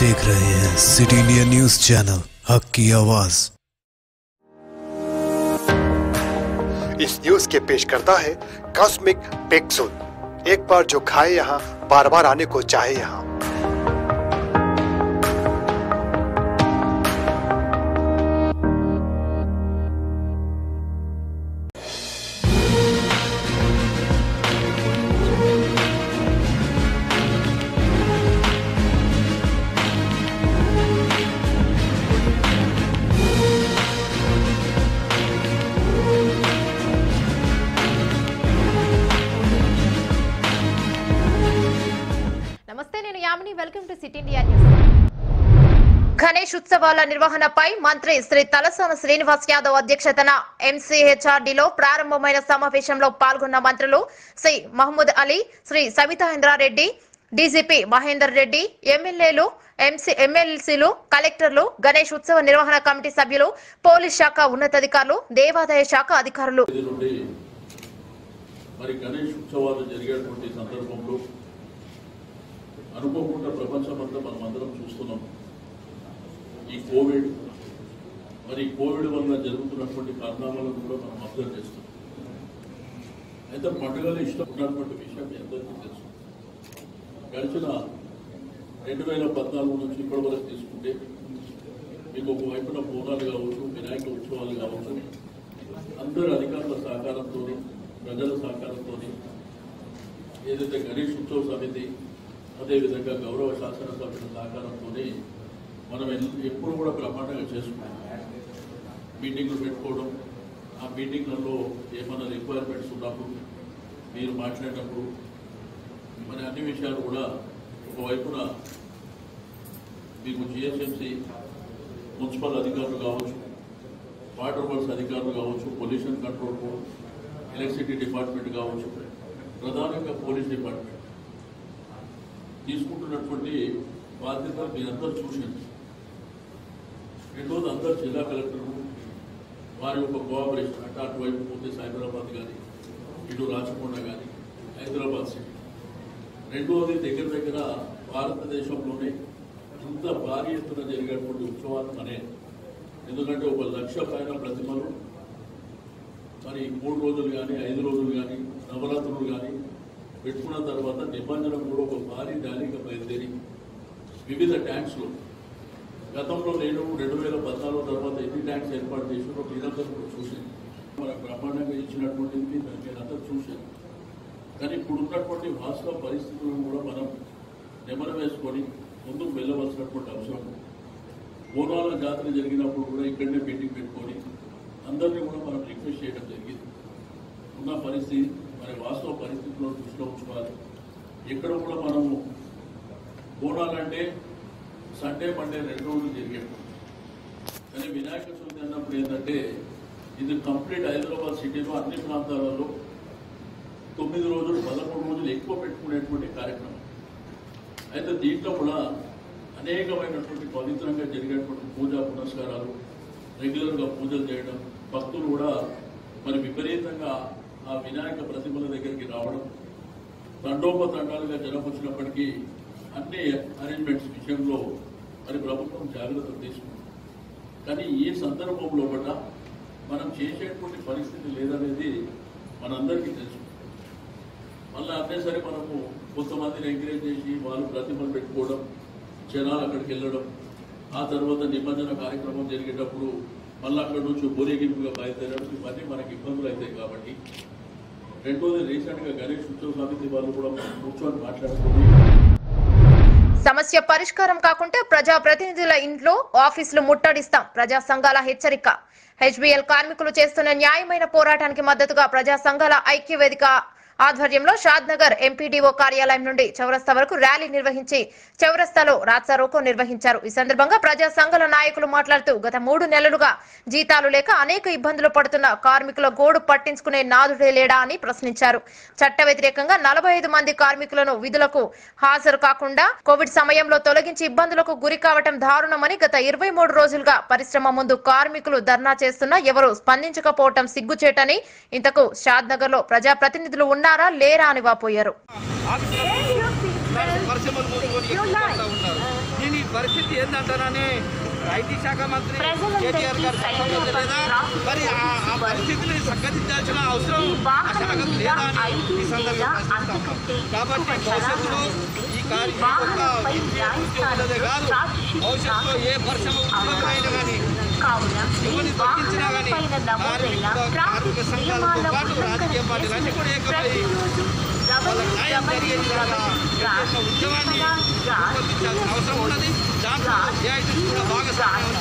देख रहे हैं सिटी इंडिया न्यूज चैनल, हक की आवाज। इस न्यूज के पेश करता है कॉस्मिक पिक्सल। एक बार जो खाए यहाँ, बार बार आने को चाहे यहाँ। Welcome to city India news. Ganesh ఉత్సవాల నిర్వహణపై మంత్రి శ్రీ తలసాని శ్రీనివాస్ యాదవ్ అధ్యక్షతన ఎంసీహెచ్ఆర్డీలో ప్రారంభమైన సమావేశంలో పాల్గొన్న మంత్రులు శ్రీ మహమూద్ అలీ, శ్రీ సవితా ఇంద్రారెడ్డి, డీజీపీ మహేందర్ రెడ్డి, ఎమ్మెల్యేలు, ఎమ్మెల్సీలు, కలెక్టర్లు, గణేష్ ఉత్సవ నిర్వహణ కమిటీ సభ్యులు, పోలీస్ శాఖ ఉన్నతాధికారులు, దేవాదాయ శాఖ అధికారులు. అనుకోకుండా ప్రపంచమంతా మనం అందరం చూస్తున్నాం. ఈ కోవిడ్ వల్ల జరుగుతున్నటువంటి పరిణామాలను కూడా మనం అబ్జర్వ్ చేస్తున్నాం. అయితే పండుగలు ఇష్టం ఉన్నటువంటి విషయం మీ అందరికీ తెలుసు. గడిచిన 2014 నుంచి ఇప్పటి వరకు తీసుకుంటే మీకు ఒకవైపున బోనాలు కావచ్చు, వినాయక ఉత్సవాలు కావచ్చు, అందరు అధికారుల సహకారంతో, ప్రజల సహకారంతో, ఏదైతే గణేష్ ఉత్సవ సమితి, అదేవిధంగా గౌరవ శాసనసభ్యుల సహకారంతో మనం ఎప్పుడు కూడా బ్రహ్మాండంగా చేసుకుంటాం. మీటింగ్లు పెట్టుకోవడం, ఆ మీటింగ్లలో ఏమైనా రిక్వైర్మెంట్స్ ఉన్నప్పుడు మీరు మాట్లాడినప్పుడు మరి అన్ని విషయాలు కూడా ఒకవైపున మీకు జిహెచ్ఎంసీ మున్సిపల్ అధికారులు కావచ్చు, వాటర్ వర్క్స్ అధికారులు కావచ్చు, pollution control board, electricity department కావచ్చు, ప్రధానంగా పోలీస్ డిపార్ట్మెంట్ తీసుకుంటున్నటువంటి బాధ్యత మీరందరూ చూసింది. రెండోది అందరు జిల్లా కలెక్టర్లు వారి యొక్క కోఆపరేషన్, అంటే అటువైపు పోతే సైబరాబాద్ కానీ, ఇటు రాచకొండ కానీ, హైదరాబాద్ సిటీ. రెండోది దగ్గర భారతదేశంలోనే ఇంత భారీ ఎత్తున జరిగేటువంటి ఉత్సవాలు అనే, ఎందుకంటే 1 లక్ష పైన ప్రతిమలు మరి 3 రోజులు కానీ 5 రోజులు కానీ నవరాత్రులు కానీ పెట్టుకున్న తర్వాత నిబంధనలు కూడా ఒక భారీ ర్యాలీగా బయలుదేరి వివిధ ట్యాంక్స్లో, గతంలో నేను 2014 తర్వాత ఎన్ని ట్యాంక్స్ ఏర్పాటు చేసినో మీరందరూ కూడా చూశాను. మన బ్రహ్మాండంగా ఇచ్చినటువంటిది మీరందరూ చూశాను. కానీ ఇప్పుడున్నటువంటి వాస్తవ పరిస్థితులను కూడా మనం నెమరు వేసుకొని ముందుకు వెళ్ళవలసినటువంటి అవసరం. బోనాల జాతర జరిగినప్పుడు కూడా ఇక్కడనే మీటింగ్ పెట్టుకొని అందరినీ కూడా మనం రిక్వెస్ట్ చేయడం జరిగింది. ఉన్న పరిస్థితి మరి వాస్తవ పరిస్థితుల్లో దృష్టిలో ఉంచుకోవాలి. ఎక్కడ కూడా మనము బోనాలంటే సండే మండే 2 రోజులు జరిగేది. కానీ వినాయక చవితి అన్నప్పుడు ఏంటంటే ఇది కంప్లీట్ హైదరాబాద్ సిటీలో అన్ని ప్రాంతాలలో 9 రోజులు 13 రోజులు ఎక్కువ పెట్టుకునేటువంటి కార్యక్రమం. అయితే దీంట్లో కూడా అనేకమైనటువంటి పవిత్రంగా జరిగేటువంటి పూజా పునస్కారాలు, రెగ్యులర్గా పూజలు చేయడం, భక్తులు కూడా మరి విపరీతంగా ఆ వినాయక ప్రతిమల దగ్గరికి రావడం, తండోపతండాలుగా జనం వచ్చినప్పటికీ అన్ని అరేంజ్మెంట్స్ విషయంలో మరి ప్రభుత్వం జాగ్రత్తలు తీసుకుంది. కానీ ఈ సందర్భంలో కూడా మనం చేసేటువంటి పరిస్థితి లేదనేది మనందరికీ తెలుసు. మళ్ళీ అన్నేసరి మనము కొంతమందిని ఎంకరేజ్ చేసి వాళ్ళు ప్రతిమలు పెట్టుకోవడం, జనాలు అక్కడికి వెళ్ళడం, ఆ తర్వాత నిబంధన కార్యక్రమం జరిగేటప్పుడు మళ్ళీ అక్కడి నుంచి ఊరేగింపుగా బయలుదేరడం, ఇవన్నీ మనకి ఇబ్బందులు అవుతాయి. కాబట్టి రెండోది రీసెంట్గా గణేష్ ఉత్సవ సమితి వాళ్ళు కూడా కూర్చొని మాట్లాడుకుని సమస్య పరిష్కారం కాకుంటే ప్రజా ప్రతినిధుల ఇంట్లో, ఆఫీసులు ముట్టడిస్తాం, ప్రజా సంఘాల హెచ్చరిక. హెచ్బిఎల్ కార్మికులు చేస్తున్న న్యాయమైన పోరాటానికి మద్దతుగా ప్రజా సంఘాల ఐక్య వేదిక ఆధ్వర్యంలో షాద్ నగర్ ఎంపీడీఓ కార్యాలయం నుండి చౌరస్తా వరకు ర్యాలీ నిర్వహించి చౌరస్తాలో రాత్సా రోకో నిర్వహించారు. ఈ సందర్భంగా ప్రజా సంఘాల నాయకులు మాట్లాడుతూ గత 3 నెలలుగా జీతాలు లేక అనేక ఇబ్బందులు పడుతున్న కార్మికుల గోడు పట్టించుకునే నాదుడే లేడా అని ప్రశ్నించారు. చట్ట వ్యతిరేకంగా 45 మంది కార్మికులను విధులకు హాజరు కాకుండా కోవిడ్ సమయంలో తొలగించి ఇబ్బందులకు గురి కావటం దారుణమని, గత 23 రోజులుగా పరిశ్రమ ముందు కార్మికులు ధర్నా చేస్తున్నా ఎవరు స్పందించకపోవటం సిగ్గుచేటని, ఇంతకు షాద్ నగర్ లో ప్రజా ప్రతినిధులు ఉన్నారా లేరా అని వాపోయారు. దీని పరిస్థితి ఏంటంటారని ఐటీ శాఖ మంత్రి కేటీఆర్ గారు లేదా మరి ఆ పరిస్థితిని సంఘటించాల్సిన అవసరం ఆ శాఖకు లేదా అని ఈ సందర్భంగా కాబట్టి భవిష్యత్తులో ఈ కార్యక్రమదే కాదు భవిష్యత్తులో ఏ పరిశ్రమ ఉద్యోగమైనా కానీ ఎవరిని తగ్గించినా కానీ కార్మిక సంఘాలతో పాటు రాజకీయ పార్టీలు అన్నీ కూడా ఏకమై వాళ్ళకి న్యాయం జరిగేది ఉద్యమాన్ని రూపొందించాల్సిన అవసరం ఉన్నది. దాంట్లో ఏఐటీ కూడా భాగస్వామ్యం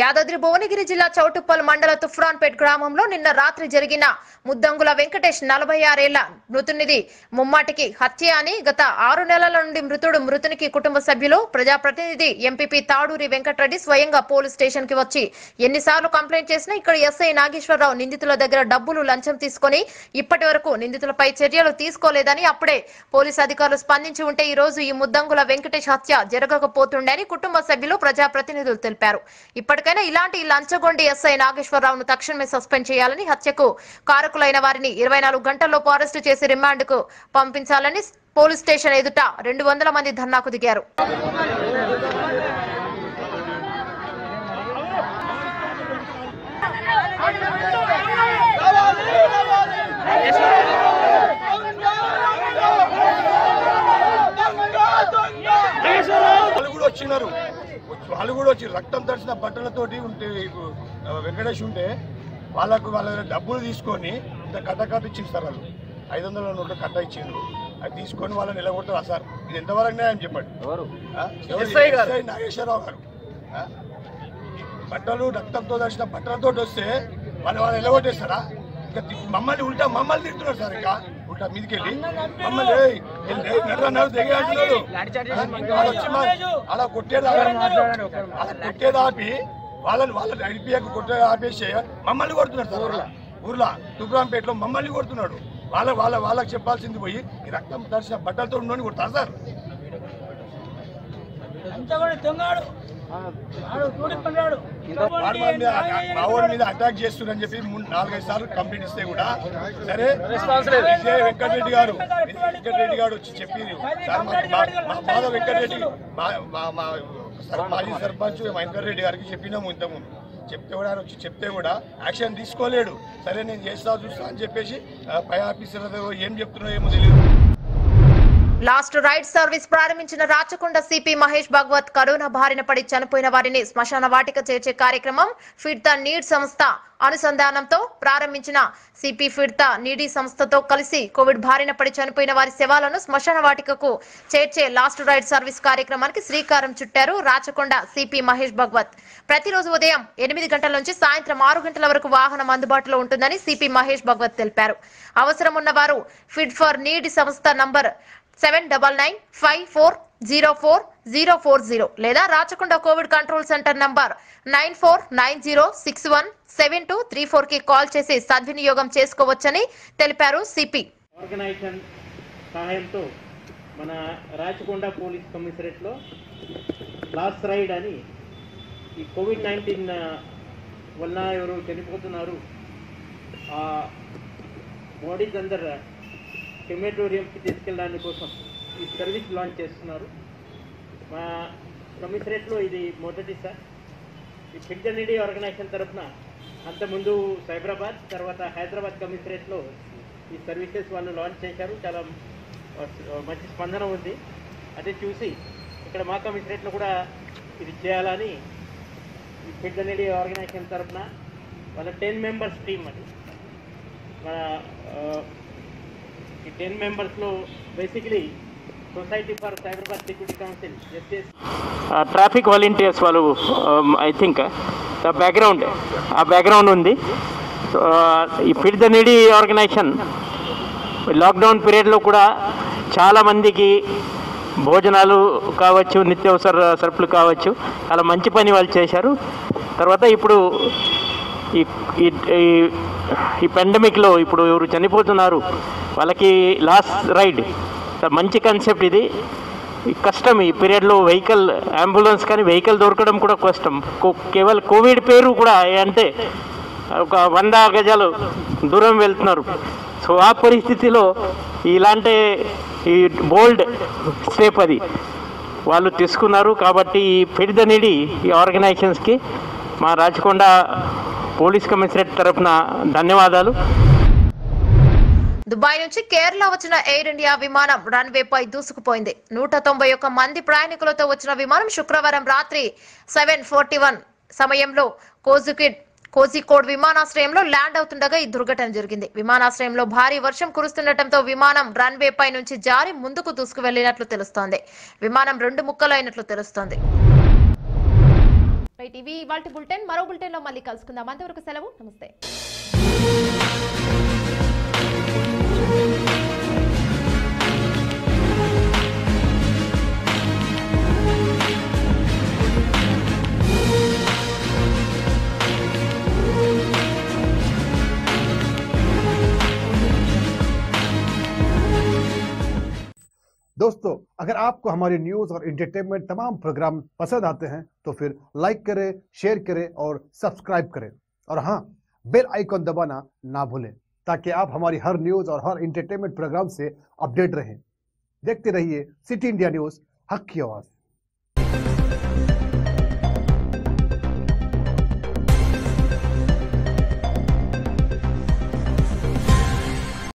యాదాద్రి భువనగిరి జిల్లా చౌటుప్పల్ మండల తుఫ్రాన్పేట్ గ్రామంలో నిన్న రాత్రి జరిగిన ముద్దంగుల వెంకటేష్ 46 ఏళ్ల మృతునిది ముమ్మాటికి హత్య అని గత 6 నెలల నుండి మృతునికి కుటుంబ సభ్యులు ప్రజాప్రతినిధి ఎంపీపీ తాడూరి వెంకటరెడ్డి స్వయంగా పోలీస్ స్టేషన్ కి వచ్చి ఎన్నిసార్లు కంప్లైంట్ చేసినా ఇక్కడ ఎస్ఐ నాగేశ్వరరావు నిందితుల దగ్గర డబ్బులు లంచం తీసుకుని ఇప్పటి వరకు నిందితులపై చర్యలు తీసుకోలేదని అప్పుడే పోలీసు అధికారులు స్పందించి ఉంటే ఈ రోజు ఈ ముద్దంగుల వెంకటేష్ హత్య జరగకపోతుండని కుటుంబ సభ్యులు ప్రజాప్రతినిధులు తెలిపారు. ఇప్పటికైనా ఇలాంటి లంచగొండి ఎస్ఐ నాగేశ్వరరావును తక్షణమే సస్పెండ్ చేయాలని, హత్యకు కారకులైన వారిని 24 గంటల్లోపు అరెస్టు చేసి రిమాండ్ కు పంపించాలని పోలీస్ స్టేషన్ ఎదుట 200 మంది ధర్నాకు దిగారు. వాళ్ళు కూడా వచ్చి రక్తం తడిసిన బట్టలతోటి ఉంటే వెంకటేష్ ఉంటే వాళ్ళ డబ్బులు తీసుకొని ఇంత కట్ట ఇచ్చింది సార్. వాళ్ళు 500 నోట్లు కట్ట ఇచ్చిండ్రు. అది తీసుకొని వాళ్ళని నిలబడతారా సార్? ఇది ఎంతవరకు న్యాయం చెప్పండి. నాగేశ్వరరావు గారు బట్టలు రక్తంతో తడిసిన బట్టలతో వస్తే వాళ్ళు నిలబొట్టేస్తారా? ఇంకా మమ్మల్ని తిడుతున్నారు సార్. ఇంకా ఉల్టా మీదకి వెళ్ళి మమ్మల్ని అలా కొట్టేది ఆపి వాళ్ళని ఐడిపిఐకి కొట్టేది ఆపేసి మమ్మల్ని కొడుతున్నాడు సార్. ఊర్లో తుఫ్రాన్పేటలో మమ్మల్ని కొడుతున్నాడు. వాళ్ళకి చెప్పాల్సింది పోయి ఈ రక్తం తడిసిన బట్టలతో ఉండని కొడతారు సార్. మావోడి మీద అటాక్ చేస్తున్నారని చెప్పి 4-5 సార్లు కంప్లైంట్ ఇస్తే కూడా సరే వెంకటరెడ్డి గారు వచ్చి చెప్పి మాధవ వెంకటరెడ్డి మాజీ సర్పంచ్ వెంకటరెడ్డి గారికి చెప్పినాము ఇంతకుముందు. చెప్తే కూడా యాక్షన్ తీసుకోలేడు. సరే నేను చూస్తా అని చెప్పేసి పై ఆఫీసర్ ఏం చెప్తున్నారో ఏమో తెలియదు. లాస్ట్ రైడ్ సర్వీస్ ప్రారంభించిన రాచకొండ సిపి మహేష్ భగవత్ కరోనా బారిన పడి చనిపోయిన వారిని శ్మశాన వాటిక చేర్చే కార్యక్రమం ఫీడ్ ద నీడ్ సంస్థ అనుసంధానంతో ప్రారంభించిన సిపి ఫీడ్ ద నీడీ సంస్థతో కలిసి కోవిడ్ బారిన పడి చనిపోయిన వారి శవాలను శ్మశాన వాటికకు చేర్చే లాస్ట్ రైడ్ సర్వీస్ కార్యక్రమానికి శ్రీకారం చుట్టారు రాచకొండ సిపి మహేష్ భగవత్. ప్రతిరోజు ఉదయం 8 గంటల నుంచి సాయంత్రం 6 గంటల వరకు వాహనం అందుబాటులో ఉంటుందని సిపి మహేష్ భగవత్ తెలిపారు. అవసరం ఉన్న వారు ఫీడ్ ఫర్ నీడ్ సంస్థ నంబర్ 7995404040 లేదా Rachakonda Covid control centre number 9490617234 కి కాల్ చేసి సద్వినియోగం చేసుకోవచ్చని తెలిపారు సిపి. ఆర్గనైజేషన్ సహాయంతో మన రాచకొండ పోలీస్ కమిషనరేట్ లో లాస్ట్ రైడ్ అని ఈ కోవిడ్-19 వల్ల ఎవరు చనిపోతున్నారు ఆ బాడీస్ అందరు క్రిమేటోరియంకి తీసుకెళ్ళడానికి కోసం ఈ సర్వీస్ లాంచ్ చేస్తున్నారు. మా కమిషనరేట్లో ఇది మొదటిసారి. ఈ ఫీడ్ ద నీడీ ఆర్గనైజేషన్ తరఫున అంతకుముందు సైబరాబాద్ తర్వాత హైదరాబాద్ కమిషనరేట్లో ఈ సర్వీసెస్ వాళ్ళు లాంచ్ చేశారు. చాలా మంచి స్పందన ఉంది. అదే చూసి ఇక్కడ మా కమిషనరేట్లో కూడా ఇది చేయాలని ఈ ఫీడ్ ద నీడీ ఆర్గనైజేషన్ తరఫున వాళ్ళ 10 మెంబర్స్ టీమ్ అది. మన ఈ 10 మెంబర్స్లో basically society for Cyberabad security council traffic volunteers వాళ్ళు ఐ థింక్ ఆ బ్యాక్గ్రౌండ్ ఉంది. ఈ feed the needy organisation lockdown పీరియడ్లో కూడా చాలామందికి భోజనాలు కావచ్చు, నిత్యావసర సరుకులు కావచ్చు, చాలా మంచి పని వాళ్ళు చేశారు. తర్వాత ఇప్పుడు ఈ పాండమిక్లో ఇప్పుడు ఎవరు చనిపోతున్నారు వాళ్ళకి లాస్ట్ రైడ్ మంచి కాన్సెప్ట్. ఇది కష్టం ఈ పీరియడ్లో అంబులెన్స్ కానీ వెహికల్ దొరకడం కూడా కష్టం. కేవలం కోవిడ్ పేరు కూడా అంటే ఒక 100 గజాలు దూరం వెళ్తున్నారు. సో ఆ పరిస్థితిలో ఇలాంటి ఈ బోల్డ్ స్టెప్ అది వాళ్ళు తీసుకున్నారు. కాబట్టి ఈ ఫిట్ ద నీడి ఈ ఆర్గనైజేషన్స్కి మా రాచకొండ పోలీస్ కమిషనరేట్ తరఫున ధన్యవాదాలు. దుబాయ్ నుంచి కేరళ వచ్చిన ఎయిర్ ఇండియా విమానం రన్వేపై దూసుకుపోయింది. 191 మంది ప్రయాణికులతో వచ్చిన విమానం శుక్రవారం రాత్రి 7:41 సమయంలో కోజికోడ్ విమానాశ్రయంలో ల్యాండ్ అవుతుండగా ఈ దుర్ఘటన జరిగింది. విమానాశ్రయంలో భారీ వర్షం కురుస్తుండటంతో విమానం రన్వేపై నుంచి జారి ముందుకు దూసుకు వెళ్లినట్లు తెలుస్తోంది. విమానం 2 ముక్కలైనట్లు తెలుస్తోంది. మరో బులెటిన్ లో మళ్ళీ కలుసుకుందాం. అంతవరకు సెలవు. నమస్తే. दोस्तों, अगर आपको हमारी न्यूज और एंटरटेनमेंट तमाम प्रोग्राम पसंद आते हैं तो फिर लाइक करें, शेयर करें और सब्सक्राइब करें और हाँ, बेल आइकॉन दबाना ना भूलें ताकि आप हमारी हर न्यूज और हर एंटरटेनमेंट प्रोग्राम से अपडेट रहें। देखते रहिए सिटी इंडिया न्यूज, हक की आवाज।